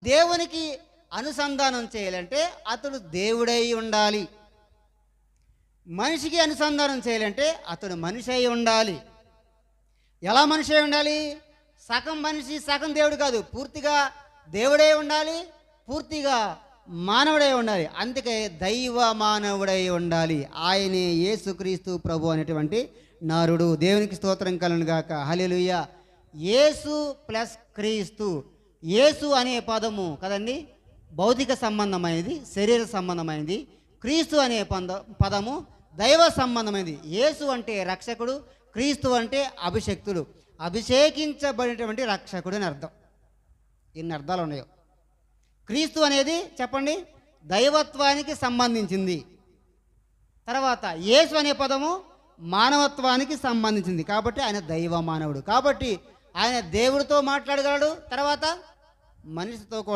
దేవునికి అనుసంధానం చేయాలంటే అతడు దేవుడై ఉండాలి. మనిషికి అనుసంధానం చేయాలంటే అతడు మనిషి అయి ఉండాలి. ఎలా మనిషి అయి ఉండాలి? సగం మనిషి సగం దేవుడు కాదు, పూర్తిగా దేవుడై ఉండాలి, పూర్తిగా మానవుడై ఉండాలి. అందుకే దైవ మానవుడై ఉండాలి. ఆయనే యేసుక్రీస్తు ప్రభు అనేటువంటి నరుడు. దేవునికి స్తోత్రం కలుగును గాక. హల్లెలూయా. యేసు ప్లస్ క్రీస్తు. యేసు అనే పదము కదండి భౌతిక సంబంధమైనది, శరీర సంబంధమైనది. క్రీస్తు అనే పదము దైవ సంబంధమైనది. యేసు అంటే రక్షకుడు, క్రీస్తు అంటే అభిషక్తుడు, అభిషేకించబడినటువంటి రక్షకుడు అని అర్థం. ఎన్ని అర్థాలు ఉన్నాయో. క్రీస్తు అనేది చెప్పండి దైవత్వానికి సంబంధించింది. తర్వాత యేసు అనే పదము మానవత్వానికి సంబంధించింది. కాబట్టి ఆయన దైవ మానవుడు. కాబట్టి ఆయన దేవుడితో మాట్లాడగలడు, తర్వాత మనిషితో కూడా